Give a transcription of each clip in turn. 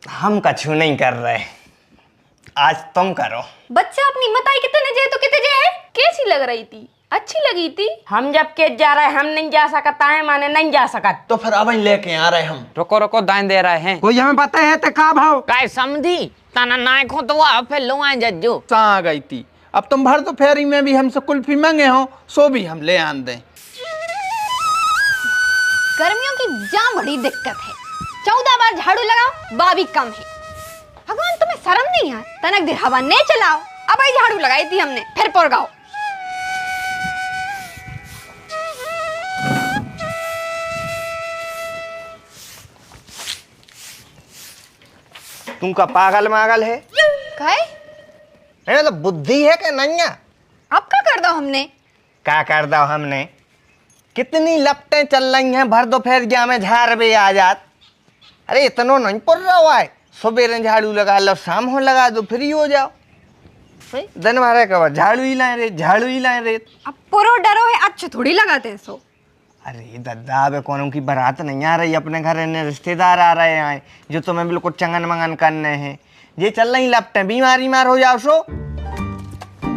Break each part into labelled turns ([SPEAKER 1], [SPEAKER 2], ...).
[SPEAKER 1] हम कछु नहीं कर रहे, आज तुम करो।
[SPEAKER 2] बच्चा अपनी मत आई कितने जे तो कितने जे है। कैसी लग रही थी? अच्छी लगी थी।
[SPEAKER 3] हम जब के जा रहे हम नहीं जा सकता है, माने नहीं जा सकत।
[SPEAKER 1] तो फिर अब लेके आ रहे हम।
[SPEAKER 4] रुको रुको, दान दे रहे हैं।
[SPEAKER 5] कोई हमें पता है तो का भाव
[SPEAKER 4] काय समझी तना नायको तो वह फिर लो आए जज्जो
[SPEAKER 5] आ गई थी। अब तुम भर तो फेरी में भी हमसे कुल्फी मांगे हो, सो भी हम ले आन दें।
[SPEAKER 2] गर्मियों की जाम बड़ी दिक्कत है। 14 बार झाड़ू लगाओ बा भी कम है। भगवान तुम्हें शर्म नहीं है? तनक देर हवा नहीं चलाओ। अब ही झाड़ू लगाई थी हमने, फिर पोर गाओ।
[SPEAKER 1] तुमका पागल मागल है?
[SPEAKER 2] काय?
[SPEAKER 1] नहीं मतलब बुद्धि है कि नहीं है?
[SPEAKER 2] अब क्या कर दो हमने?
[SPEAKER 1] क्या कर दो हमने? कितनी लपटें चल रही हैं, भर दोपहर गया में झाड़ भी आ जात। अरे इतना नहीं पड़ रहा है, सुबह झाड़ू लगा लो, शाम हो लगा दो, फ्री हो जाओ। दिन भर कब झाड़ू ही लाए रे, झाड़ू ही लाए रे।
[SPEAKER 2] अब पुरो डरो है, अच्छे थोड़ी लगाते हैं सो।
[SPEAKER 1] अरे दादा अब कौन की बारात नहीं आ रही, अपने घर इन्हें रिश्तेदार आ रहे हैं जो तुम्हें बिल्कुल चंगन मंगन करने हैं। ये चल रही लपटें, बीमार हो जाओ सो।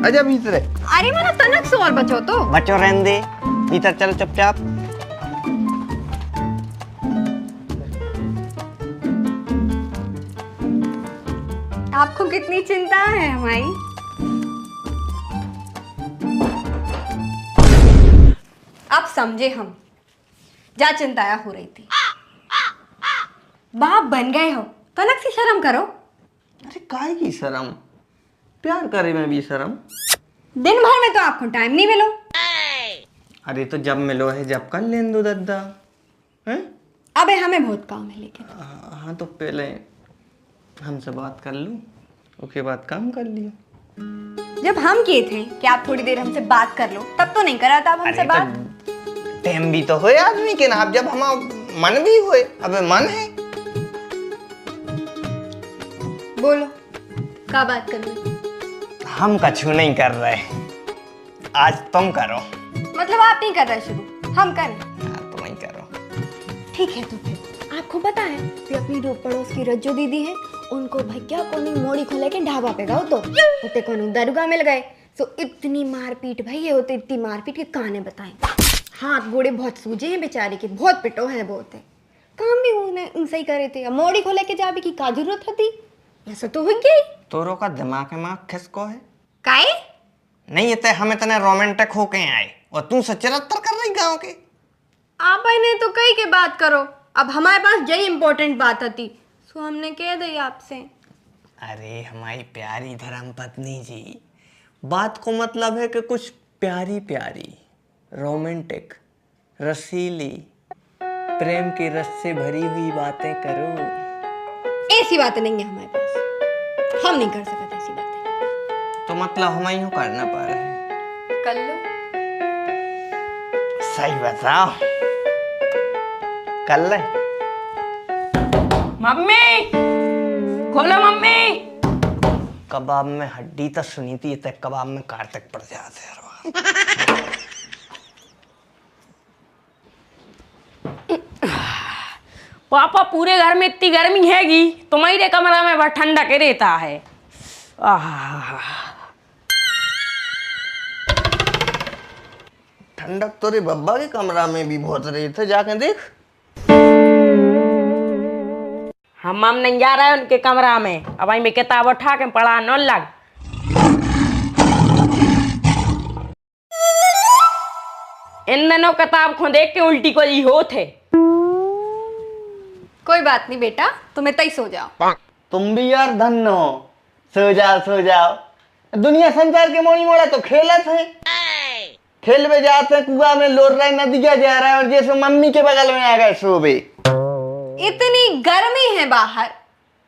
[SPEAKER 1] अजब भीतर
[SPEAKER 2] अरे मना तनक सो और बचो तो
[SPEAKER 1] बचो रहने दे, भीतर चलो चुपचाप।
[SPEAKER 2] आपको कितनी चिंता है हमारी? आप समझे हम जा चिंताया हो रही थी। बाप बन गए हो, तनक सी शर्म करो।
[SPEAKER 1] अरे काय की शर्म, प्यार करे में भी शर्म।
[SPEAKER 2] दिन भर में तो आपको टाइम नहीं मिलो।
[SPEAKER 1] अरे तो जब मिलो है जब कर लें दो दादा हैं।
[SPEAKER 2] अबे हमें बहुत काम है लेकिन।
[SPEAKER 1] हाँ तो पहले हमसे बात कर लूं, उसके बाद काम कर लियो।
[SPEAKER 2] जब हम किए थे कि आप थोड़ी देर हमसे बात कर लो, तब तो नहीं करा था आप हमसे बात।
[SPEAKER 1] टाइम भी तो होए आदमी के ना, अब जब हम मन भी होए, अबे मन है।
[SPEAKER 2] बोलो क्या बात करनी?
[SPEAKER 1] हम कछु नहीं कर रहे, आज तुम करो।
[SPEAKER 2] मतलब आप नहीं कर रहे शुरू, हम करें?
[SPEAKER 1] हाँ तुम ही करो।
[SPEAKER 2] ठीक है तो फिर आपको पता है कि अपनी दो पड़ोस की रज्जो दीदी है, उनको भैया कोनी मोड़ी खोले के ढाबा पे गाओ तो होते कोनी दरगाह मिल गए। सो इतनी मारपीट भाई ये होते, इतनी मारपीट के कहानी बताएं। हाथ गोड़े बहुत सूजे हैं बेचारे के, बहुत पिटो है बहुत है। काम भी उन्हें सही करे थे, मोड़ी खोले के जाबे की का जरूरत थी? ऐसा तो हो गई।
[SPEAKER 1] तोरो का दिमाग में खिसको है
[SPEAKER 2] काहे?
[SPEAKER 1] नहीं इतने हम इतने रोमांटिक होके आए और तू सचरत्तर कर रही गांव के।
[SPEAKER 2] आप ने तो कही के बात करो, अब हमारे पास यही इम्पोर्टेंट बात थी, सो हमने कह दी आपसे।
[SPEAKER 1] अरे हमारी प्यारी धर्म पत्नी जी, बात को मतलब है कि कुछ प्यारी प्यारी रोमांटिक रसीली प्रेम के रस से भरी हुई बातें करो।
[SPEAKER 2] ऐसी बातें नहीं है हमारे पास, हम नहीं कर सकते ऐसी बातें।
[SPEAKER 1] तो मतलब हम ही करना पड़ रहा है।
[SPEAKER 2] कर लो।
[SPEAKER 1] सही बताओ, कर ले।
[SPEAKER 3] मम्मी खोलो मम्मी।
[SPEAKER 1] कबाब में हड्डी तो सुनी थी, इतने कबाब में कार्तिक पड़ जाते हैं हर बार।
[SPEAKER 3] पापा पूरे घर में इतनी गर्मी हैगी, तुम्हारे कमरा में वह ठंडा के रहता है।
[SPEAKER 1] ठंडक तो रे बब्बा के कमरा में भी बहुत रही थे, जाके देख।
[SPEAKER 3] हम नहीं जा रहे हैं उनके कमरा में, अब वहीं में किताब उठा के पढ़ा न लग। इन दिनों किताब को देख के उल्टी को ही हो थे।
[SPEAKER 2] कोई बात नहीं बेटा, तुम्हें तई सो जाओ।
[SPEAKER 1] तुम भी यार धन हो, सो जाओ। दुनिया संसार के मोड़ी मोड़ा तो खेलत है, खेल में जाते हैं, कुआ में लोट रहे, नदिया जा रहा है और जैसे मम्मी के बगल में आ गए सोबे।
[SPEAKER 2] इतनी गर्मी है बाहर,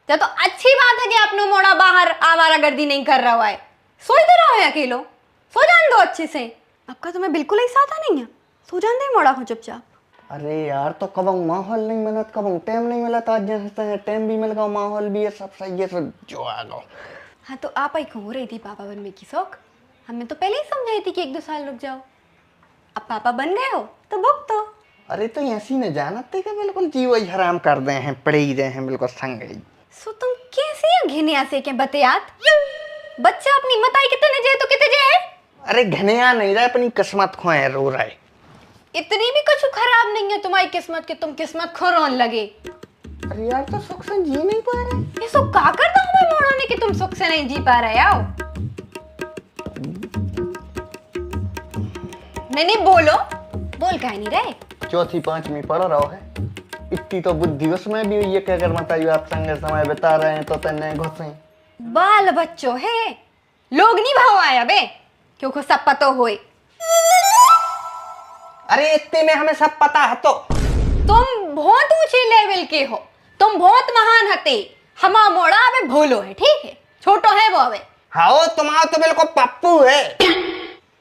[SPEAKER 2] या तो अच्छी बात है कि आपने मोड़ा बाहर आवारागर्दी नहीं कर रहा है। सोते रहो है अकेलो, सो जान दो अच्छे से। आपका तुम्हें बिल्कुल ऐसा आता नहीं है, सो जान दे मोड़ा को चुपचाप।
[SPEAKER 1] अरे यार तो कब माहौल नहीं मिला, कब टाइम नहीं मिला था, जैसे टाइम भी मिल गया, माहौल भी है, सब सही है, सब जो आ गया।
[SPEAKER 2] हाँ तो आप ही हो रही थी पापा बनने की शौक, हमें तो पहले ही समझाई थी कि 1-2 साल रुक जाओ। अब पापा बन गए हो तो भुगतो तो।
[SPEAKER 1] अरे तो ऐसी न जानते कि बिल्कुल जी वही हराम कर दे हैं, पड़े ही रहे हैं बिल्कुल संग ही।
[SPEAKER 2] सो तुम कैसे घिनिया से के बतियात? बच्चा अपनी मताई कितने जे तो कितने जे है?
[SPEAKER 1] अरे घनिया नहीं रहा, अपनी किस्मत खोए रो रहा है।
[SPEAKER 2] इतनी भी कुछ खराब नहीं है तुम्हारी किस्मत कि तुम किस्मत खो रोन लगे।
[SPEAKER 1] अरे यार तो सुख से जी नहीं पा रहे।
[SPEAKER 2] ये सो का कर दो हमें मोड़ों कि तुम सुख से नहीं जी पा रहे आओ। नहीं बोलो, बोल काहे नहीं रहे?
[SPEAKER 1] चौथी पांचवी पढ़ रहा है, इतनी तो बुद्धि उसमें भी हुई है कि अगर बताइए आप संग समय बिता रहे हैं तो तने घुसे।
[SPEAKER 2] बाल बच्चों है, लोग नहीं भाव आया बे, क्योंकि सब पतो होए।
[SPEAKER 1] अरे इतने में हमें सब पता है। तो
[SPEAKER 2] तुम बहुत ऊंचे लेवल के हो, तुम बहुत महान हते। हमा मोड़ा अबे भोलो है, ठीक है, छोटो है वो अबे।
[SPEAKER 1] हाँ तुम्हारा तो बिल्कुल पप्पू है,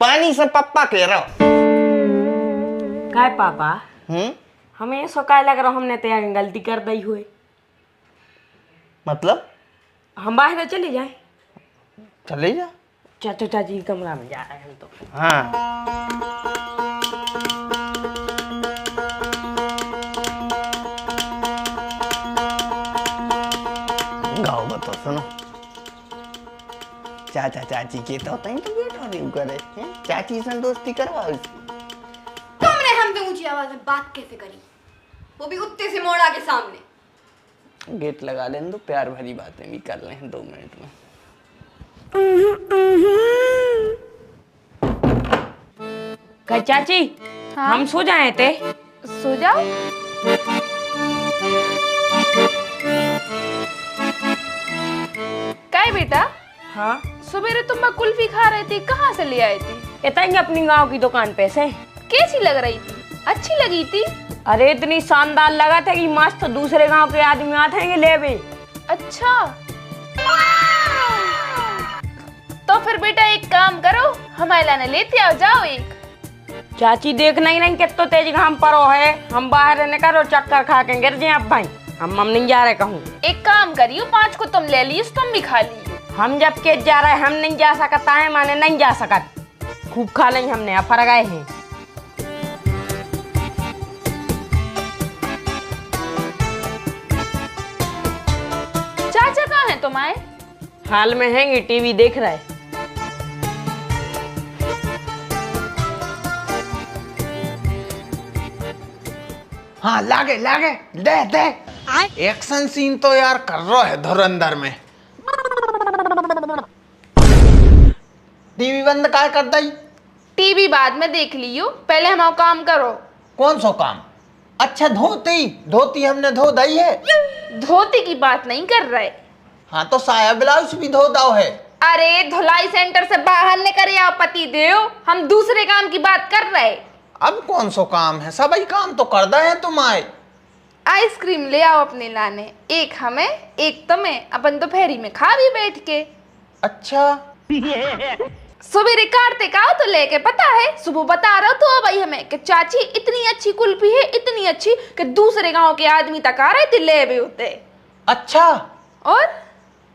[SPEAKER 1] पानी से पप्पा कह रहा हो।
[SPEAKER 3] काय पापा हमें ऐसा काय लग रहा हमने तो यहाँ गलती कर दी हुई।
[SPEAKER 1] मतलब
[SPEAKER 3] हम बाहर चले जाए?
[SPEAKER 1] चले जा।
[SPEAKER 3] चाचू चाची के कमरा में जा रहे हैं हम तो।
[SPEAKER 1] हाँ गाओ बतो सुनो, चाचा चाची के तो तई तो बैठो नहीं करे हैं? चाची से दोस्ती करवाओ इसकी।
[SPEAKER 2] तुमने हम पे ऊंची आवाज में बात कैसे करी, वो भी उत्ते से मोड़ा के सामने?
[SPEAKER 1] गेट लगा लें तो प्यार भरी बातें भी कर लें 2 मिनट में।
[SPEAKER 3] काय चाची हम सो जाए थे?
[SPEAKER 2] सो जाओ।
[SPEAKER 6] काय बेटा,
[SPEAKER 3] हाँ
[SPEAKER 6] सवेरे तुम कुल्फी खा रही थी, कहाँ से ले आई थी?
[SPEAKER 3] इतनी अपनी गांव की दुकान पे से।
[SPEAKER 6] कैसी लग रही थी? अच्छी लगी थी?
[SPEAKER 3] अरे इतनी शानदार लगा था कि मस्त दूसरे गांव के आदमी आते हैं ले भी।
[SPEAKER 6] अच्छा, तो फिर बेटा एक काम करो, हमारे लाने लेते आओ, जाओ एक।
[SPEAKER 3] चाची देखना ही नहीं कितना तेज घाम पड़ो है, हम बाहर रहने करो चक्कर खा के गिर जाए। अब भाई हम नहीं जा रहे कहूँ।
[SPEAKER 6] एक काम करियो, 5 को तुम ले लियो, तुम भी खा लियो।
[SPEAKER 3] हम जब के जा रहे हम नहीं जा सकता है, माने नहीं जा सकत। खूब खा लेंगे हमने, अब फर गए हैं।
[SPEAKER 6] चाचा कहाँ है तुम्हारे?
[SPEAKER 3] हाल में हैं टीवी देख रहे।
[SPEAKER 5] हाँ लागे लागे दे दे। एक्शन सीन तो यार कर रहा है धुरंधर में। टीवी बंद काय कर दई?
[SPEAKER 6] टीवी बाद में देख लियो, पहले हमारा काम करो।
[SPEAKER 5] कौन सा काम? अच्छा धोती, धोती हमने धो दई है।
[SPEAKER 6] धोती की बात नहीं कर रहे।
[SPEAKER 5] हाँ तो साया ब्लाउज भी धो दाओ है।
[SPEAKER 6] अरे धुलाई सेंटर से बाहर निकल आओ पति देव, हम दूसरे काम की बात कर रहे।
[SPEAKER 5] अब कौन सा काम है? सभी काम तो कर दे हैं तुम आए।
[SPEAKER 6] आइसक्रीम ले आओ अपने लाने, एक हमें एक तुम्हें, अपन दोपहरी में खा भी बैठ के।
[SPEAKER 5] अच्छा
[SPEAKER 6] सवेरे कार्तिक आओ तो लेके, पता है सुबह बता रहा तो भाई हमें कि चाची इतनी अच्छी कुल्फी है, इतनी अच्छी कि दूसरे गांव के आदमी तक आ रहे थे ले भी होते।
[SPEAKER 5] अच्छा
[SPEAKER 6] और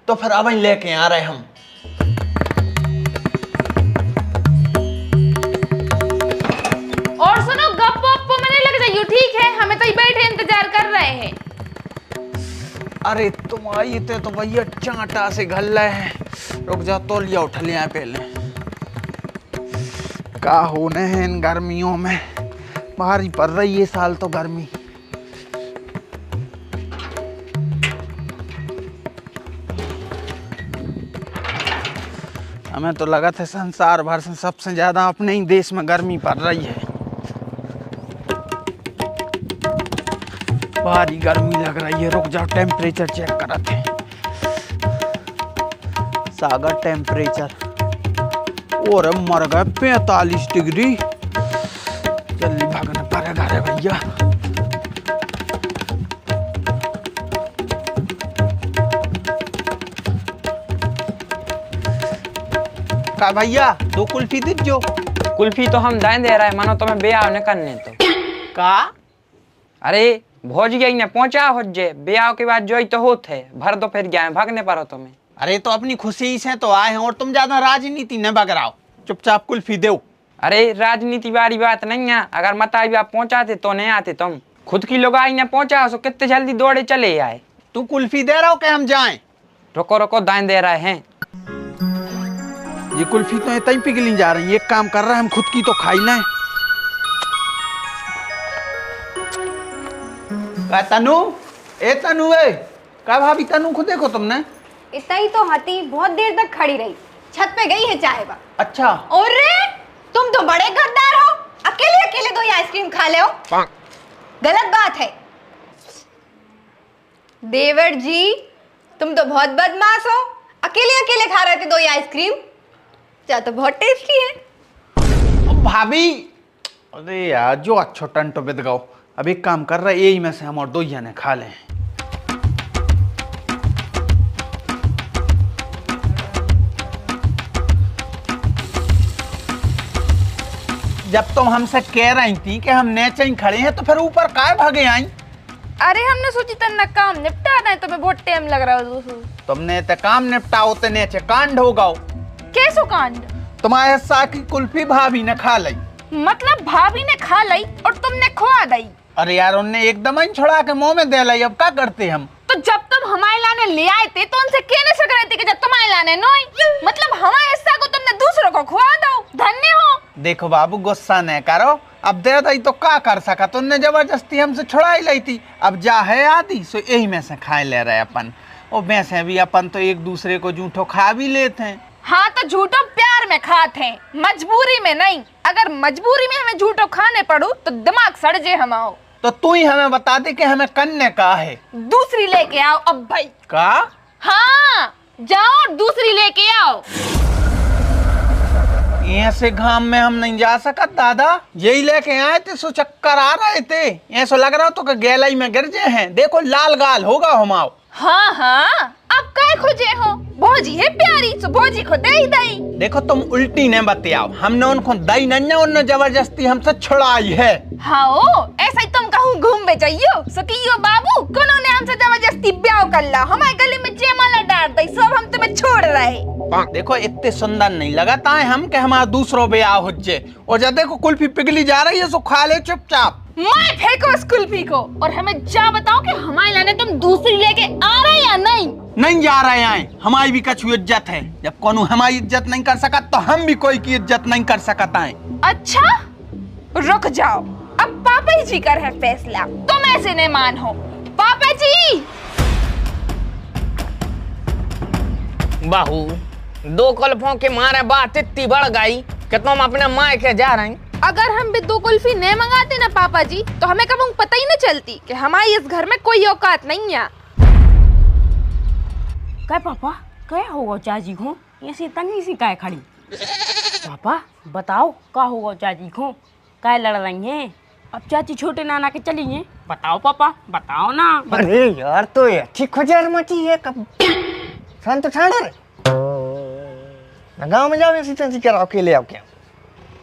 [SPEAKER 5] तो फिर अब लेके आ रहे हम।
[SPEAKER 6] और सुनो, गप्पो वप्पो में नहीं लग जाइयो, ठीक है? हमें तो ही बैठे इंतजार कर रहे हैं।
[SPEAKER 5] अरे तुम आई थे तो भैया चांटा से घल रहे हैं। रुक जा तो लिया उठ लिया पहले। का होने हैं इन गर्मियों में, भारी पड़ रही है साल तो गर्मी। हमें तो लगा था संसार भर से सबसे ज्यादा अपने ही देश में गर्मी पड़ रही है। भारी गर्मी लग रही है। रुक जाओ टेम्परेचर चेक करते हैं। सागर टेम्परेचर और मर गए 45 डिग्री। जल्दी भागना पड़ेगा रे भैया। का भैया 2 कुल्फी दीजो।
[SPEAKER 7] कुल्फी तो हम दाएं दे रहे हैं, मानो तुम्हें ब्याह न करने तो।
[SPEAKER 5] का
[SPEAKER 7] अरे भोज गई ने पहुंचा हो जे, ब्याह के बाद जोई तो होत है, भर दो फिर गया भागने पारो तुम्हें।
[SPEAKER 5] अरे तो अपनी खुशी से तो आए हैं और तुम ज्यादा राजनीति न बगराओ, चुपचाप कुल्फी दो।
[SPEAKER 7] अरे राजनीति वाली बात नहीं है, अगर मताई आप पहुंचाते तो नहीं आते तुम। खुद की लोग आई ने पहुंचा सो कितने जल्दी दौड़े चले आए।
[SPEAKER 5] तू कुल्फी दे रहा हो कि हम जाएं?
[SPEAKER 7] रुको रुको, दाएं दे रहे हैं।
[SPEAKER 5] ये कुल्फी तो इतना ही पिघली जा रही है। एक काम कर रहा है, हम खुद की तो खाई लें। का तनु? ए तनु, ए का भाभी तनु खुद देखो तुमने?
[SPEAKER 2] इतना ही तो हती बहुत देर तक खड़ी रही, छत पे गई है चाय बा।
[SPEAKER 5] अच्छा।
[SPEAKER 2] और तुम तो बड़े गद्दार हो, अकेले अकेले दो आइसक्रीम खा ले हो। गलत बात है। देवर जी तुम तो बहुत बदमाश हो, अकेले अकेले खा रहे थे दो आइसक्रीम। क्या तो बहुत टेस्टी है।
[SPEAKER 5] भाभी अरे यार, जो अच्छो टंटो बिद गो। अब एक काम कर रहा है, यही में से हम और दो जने खा लें। जब तुम हमसे कह रही थी कि हम नीचे ही खड़े हैं तो फिर ऊपर काय भागे आई?
[SPEAKER 6] अरे हमने सोची तन्ना काम निपटा रहे, तुम्हें बहुत टाइम लग रहा है।
[SPEAKER 5] तुमने तो काम निपटाओ तो नीचे कांड होगा।
[SPEAKER 6] कैसो कांड?
[SPEAKER 5] तुम्हारे हिस्सा की कुल्फी भाभी ने खा ली।
[SPEAKER 6] मतलब भाभी ने खा ली और तुमने खुआ दी?
[SPEAKER 5] अरे यार, उनने एकदम ही छुड़ा के मुंह में दे लाई। अब क्या करते हम?
[SPEAKER 6] तो जब तुम हमारे लाने ले आए थे तो उनसे कहने से रहे थे कि जब तुम्हारे लाने नोई, मतलब हमारे हिस्सा को तुमने दूसरों को खुआ दो। धन्य हो।
[SPEAKER 5] देखो बाबू, गुस्सा नहीं करो। अब दे दी तो क्या कर सका? तुमने जबरदस्ती हमसे छुड़ा ही ली थी। अब जा है आदि सो यही में से खाए ले रहे अपन। और वैसे भी अपन तो एक दूसरे को जूठो खा भी लेते हैं।
[SPEAKER 6] हाँ तो झूठो प्यार में खाते हैं, मजबूरी में नहीं। अगर मजबूरी में हमें झूठो खाने पड़ू तो दिमाग सड़ जे हमाओ।
[SPEAKER 5] तो तू ही हमें बता दे कि हमें करने का है।
[SPEAKER 6] दूसरी लेके आओ अब भाई।
[SPEAKER 5] का?
[SPEAKER 6] हाँ जाओ दूसरी लेके आओ।
[SPEAKER 5] ऐसे घाम में हम नहीं जा सकत दादा। यही लेके आए थे सो चक्कर आ रहे थे। ऐसा लग रहा तो गैलाई में गिर जाए हैं। देखो लाल गाल होगा हमाओ।
[SPEAKER 6] हाँ हाँ अब काय खोजे हो? भौजी है प्यारी सो भौजी को दे दई।
[SPEAKER 5] देखो तुम उल्टी ने बताओ, हमने उनको दई नहीं, उन्होंने जबरदस्ती हमसे छुड़ाई है।
[SPEAKER 6] हाँ ऐसा ही तुम कहूँ घूम बे चाहिए सकियो बाबू, कौन ने हमसे जबरदस्ती ब्याह कर ला, हमारे गली में जयमाला डाल दी, सब हम तुम्हें छोड़ रहे।
[SPEAKER 5] देखो इतने सुंदर नहीं लगाता है हम कि हमारा दूसरों ब्याह हो जाए। और जब देखो कुल्फी पिघली जा रही है सो खा ले चुपचाप।
[SPEAKER 6] मैं फेंको इस कुल्फी को और हमें जा बताओ कि हमारे लाने तुम दूसरी लेके आ रहे या नहीं?
[SPEAKER 5] नहीं जा रहे हैं। हमारी भी कछु इज्जत है। जब कौन हमारी इज्जत नहीं कर सका तो हम भी कोई की इज्जत नहीं कर सकता है।
[SPEAKER 6] अच्छा रुक जाओ, अब पापा जी कर है फैसला, तुम ऐसे नहीं मान हो। पापा जी।
[SPEAKER 4] बहू, दो कुल्फों के मारे बात इतनी बढ़ गई कि तुम अपने माँ के जा रहे हैं।
[SPEAKER 6] अगर हम भी दो कुल्फी नहीं मंगाते ना पापा जी तो हमें कभी पता ही न चलती कि हमारी इस घर में कोई औकात नहीं है।
[SPEAKER 3] क्या पापा क्या होगा चाची को? ऐसी तंगी सी काय खड़ी? पापा बताओ क्या होगा चाची को? काय लड़ रही हैं? अब चाची छोटे नाना के चली हैं? बताओ पापा बताओ ना।
[SPEAKER 1] अरे यार, तो ये अच्छी खुजर मची है। कब शांत ठाड़र गाँव में जाओ, ऐसी तंसी कराओ के ले आओ क्या?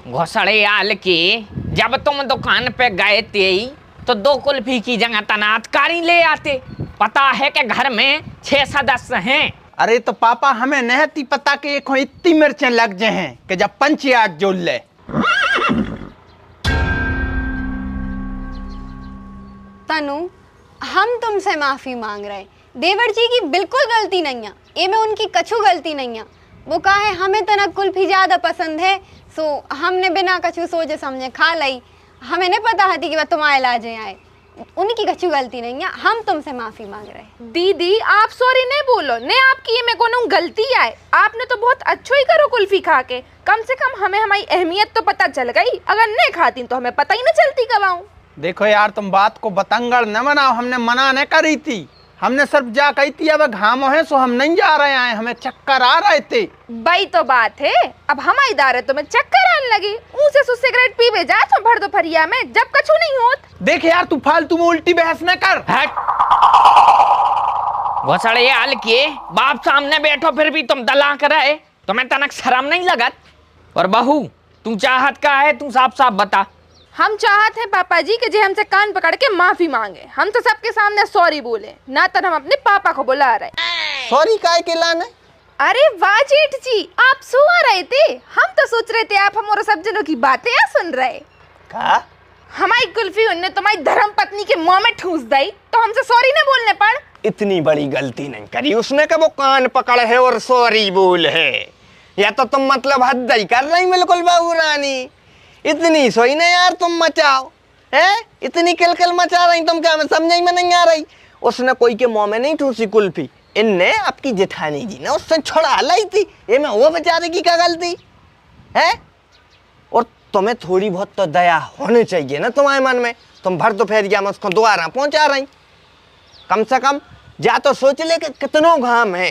[SPEAKER 4] घोसड़े आल के जब तुम दुकान पे गए थे तो दो कुल्फी की जगह तनातकारी ले आते। पता है कि घर में 6 सदस्य हैं।
[SPEAKER 5] अरे तो पापा हमें नहीं पता कि एक इतनी मिर्चें लग जाए हैं कि जब पंचायत जोड़ ले।
[SPEAKER 2] तनु, हम तुमसे माफी मांग रहे हैं। देवर जी की बिल्कुल गलती नहीं है, ये में उनकी कछु गलती नहीं है। वो कहा है हमें तो ना कुल्फी ज्यादा पसंद है सो हमने बिना कछु सोचे समझे खा ली। हमें नहीं पता थी कि वह तुम्हारे लाजे आए। उनकी कछु गलती नहीं है, हम तुमसे माफी मांग रहे हैं।
[SPEAKER 6] दीदी आप सॉरी नहीं बोलो, नहीं आपकी ये में कोनो गलती आए। आपने तो बहुत अच्छो ही करो कुल्फी खा के। कम से कम हमें हमारी अहमियत तो पता चल गई, अगर नहीं खाती तो हमें पता ही नहीं चलती कब आऊं।
[SPEAKER 5] देखो यार, तुम बात को बतंगड़ न बनाओ। हमने मना नहीं करी थी, हमने सिर्फ जा कही थी अब घामो है सो हम नहीं जा रहे हैं, हमें चक्कर आ रहे थे।
[SPEAKER 6] भाई तो बात है, अब हमारी दार है तो मैं चक्कर आने लगी। ऊँचे से सिगरेट पीवे जा तो भर दो फरिया में, जब कछु नहीं होत।
[SPEAKER 5] देख यार, तू फालतू में उल्टी बहस न कर।
[SPEAKER 4] घोसड़े आल के बाप सामने बैठो फिर भी तुम दला कर रहे, तुम्हें तनक शर्म नहीं लगत? और बहू तू चाहत का है, तू साफ साफ बता।
[SPEAKER 6] हम चाहते हैं पापा जी कि जे हमसे कान पकड़ के माफी मांगे। हम तो सबके सामने सॉरी बोले, ना तो हम अपने पापा को बुला रहे।
[SPEAKER 5] सॉरी काय के लाने?
[SPEAKER 6] अरे वाह जेठ जी, आप सो रहे थे, हम तो सोच रहे थे आप हमारे सब जनों की बातें सुन रहे।
[SPEAKER 5] का?
[SPEAKER 6] हमारी कुल्फी उनने तुम्हारी धर्म पत्नी के मुंह में ठूस दी तो हमसे सॉरी नहीं बोलने पड़।
[SPEAKER 1] इतनी बड़ी गलती नहीं करी उसने कि वो कान पकड़ है और सॉरी बोल है। या तो तुम मतलब हद ही कर रही बिल्कुल बहू रानी। इतनी सोई ना यार तुम मचाओ है, इतनी किलकिल मचा रही तुम, क्या हमें समझ में नहीं आ रही। उसने कोई के मुंह में नहीं ठूसी कुल्फी, इनने आपकी जेठानी जी ने उससे छुड़ा लाई थी। ये में वो बेचारे की क्या गलती है। और तुम्हें थोड़ी बहुत तो दया होनी चाहिए ना तुम्हारे मन में। तुम भर दोपहर में उसको दोबारा पहुंचा रही, कम से कम जा तो सोच ले कि कितनों घाम है।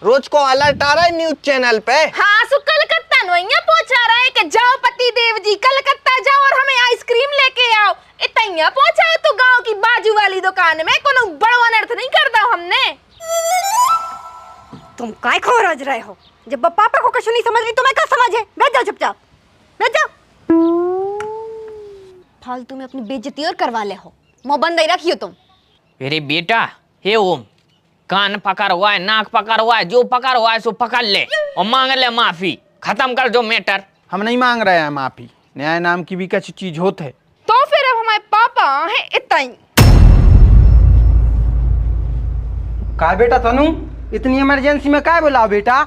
[SPEAKER 1] रोज को अलर्ट आ रहा है न्यूज चैनल पे।
[SPEAKER 6] हाँ सो कलकत्ता नोइया पहुंचा रहा है कि जाओ पति देव जी कलकत्ता जाओ और हमें आइसक्रीम लेके आओ। इतना पहुंचाओ तो गांव की बाजू वाली दुकान में कोनो बड़ो अनर्थ नहीं करता हमने।
[SPEAKER 8] तुम काय खो रज रहे हो? जब पापा को कुछ नहीं समझ रही तुम्हें क्या समझ है? बैठ जाओ चुपचाप, बैठ जाओ।
[SPEAKER 2] फालतू में अपनी बेइज्जती और करवा ले हो। मुंह बंद ही रखियो तुम।
[SPEAKER 4] मेरे बेटा हे ओम, कान पकड़ हुआ है, नाक पकड़ हुआ है, जो पकड़ हुआ है सो पकड़ ले और मांग ले माफी। खत्म कर दो मैटर।
[SPEAKER 5] हम नहीं मांग रहे हैं माफी, न्याय नाम की भी कुछ चीज होते है।
[SPEAKER 6] तो फिर अब हमारे पापा है इतना ही।
[SPEAKER 9] का बेटा तनु इतनी इमरजेंसी में काय बुलाओ बेटा?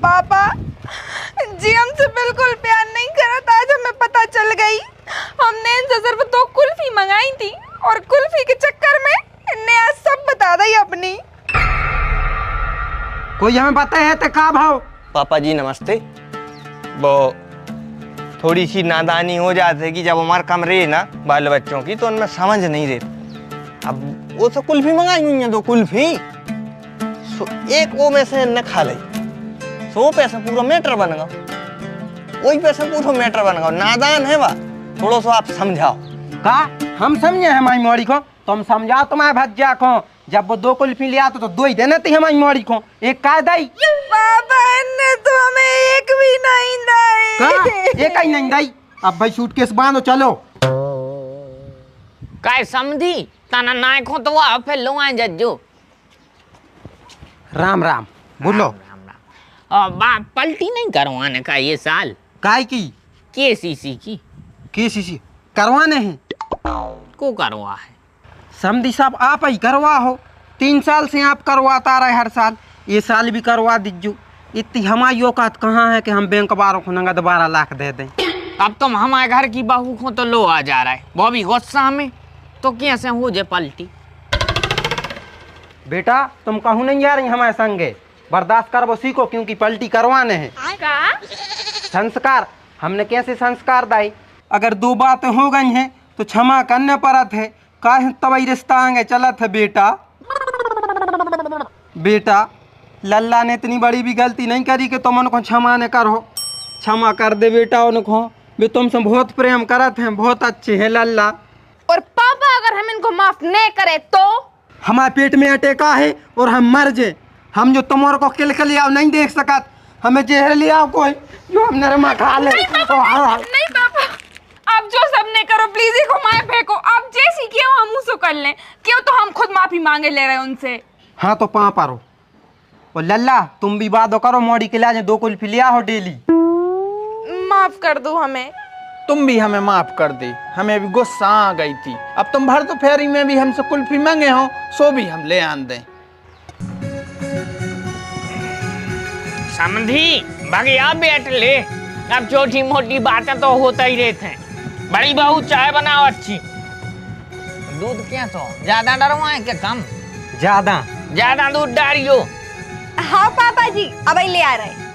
[SPEAKER 6] पापा जी हमसे बिल्कुल प्यार नहीं करता, आज हमें पता चल गई। हमने इनसे सिर्फ 2 कुल्फी मंगाई थी और कुल्फी के चक्कर में इनने आज सब बता दी अपनी।
[SPEAKER 9] कोई हमें पता है तो का भाव?
[SPEAKER 1] पापा जी नमस्ते। वो थोड़ी सी नादानी हो जाती है कि जब हमारे कमरे ना बाल बच्चों की तो उनमें समझ नहीं रहती। अब वो तो कुल्फी मंगाई हुई हैं 2 कुल्फी, एक वो में से न खा ली, सो पैसा पूरा मैटर बन गया। वही पैसा पूरा मैटर बन गया। नादान है वह, थोड़ा सा आप समझाओ।
[SPEAKER 9] का हम समझे हमारी मोड़ी को? तुम समझाओ तुम्हारे भज्जा को। जब वो 2 कुल्फी ले आते तो 2 ही देना थी हमारी मोड़ी को, एक का दई।
[SPEAKER 6] पापा ने तो हमें एक भी नहीं दी।
[SPEAKER 9] का एक ही नहीं दई। अब भाई सूटकेस बांधो चलो।
[SPEAKER 4] काय समझी तना नाय को तो आप फिर लो आए जज्जो।
[SPEAKER 9] राम राम बोलो।
[SPEAKER 4] राम राम। और बाप पलटी नहीं करवाने का ये साल?
[SPEAKER 9] काय की?
[SPEAKER 4] केसीसी की।
[SPEAKER 9] केसीसी करवाने हैं
[SPEAKER 4] को करवा है?
[SPEAKER 9] समधी साहब आप ही करवा हो। 3 साल से आप करवाता रहे हर साल, ये साल भी करवा दीजिए। इतनी हमारी औकात कहाँ है कि हम बैंक वालों को नगद 12 लाख दे दें।
[SPEAKER 4] अब तुम हमारे घर की बहू को तो लो आ जा रहा है, वो भी गुस्सा में, तो कैसे हो जाए पलटी?
[SPEAKER 9] बेटा तुम कहूँ नहीं जा रही हमारे संगे, बर्दाश्त कर वो सीखो क्योंकि पलटी करवाने हैं। संस्कार हमने कैसे संस्कार दाई? अगर 2 बातें हो गई हैं तो क्षमा करने परत है। काहे तबई रिश्ता आगे चलत है बेटा। बेटा लल्ला ने इतनी बड़ी भी गलती नहीं करी कि तुम उनको क्षमा न करो। क्षमा कर दे बेटा उनको, वे तुमसे बहुत प्रेम करत हैं, बहुत अच्छे हैं लल्ला।
[SPEAKER 6] और पापा अगर हम इनको माफ नहीं करे तो?
[SPEAKER 9] हमारे पेट में अटैका है और हम मर जाए। हम जो तुम्हारे को किल लिया नहीं देख सकत, हमें जहर लिया कोई जो हम नरमा खा ले।
[SPEAKER 6] नहीं पापा आप जो सबने करो प्लीज ही घुमाए फेंको। आप जैसी क्यों हम उसो कर लें, क्यों तो हम खुद माफी मांगे ले रहे उनसे।
[SPEAKER 9] हाँ तो पाँ पारो। और लल्ला तुम भी बात करो, मोड़ी के लाजे 2 कुल्फी लिया हो डेली।
[SPEAKER 6] माफ कर दो हमें।
[SPEAKER 5] तुम भी हमें माफ कर दे, हमें भी गुस्सा आ गई थी। अब तुम भर दोपहरी में भी हमसे कुल्फी मांगे हो, सो भी हम ले आन दें।
[SPEAKER 4] समझी भगिया बैठ ले। अब छोटी मोटी बातें तो होता ही रहते हैं। बड़ी बहू चाय बनाओ अच्छी। दूध क्या तो ज्यादा डरवाए क्या कम?
[SPEAKER 9] ज्यादा
[SPEAKER 4] ज्यादा दूध डालियो।
[SPEAKER 8] हाँ पापा जी अब ले आ रहे।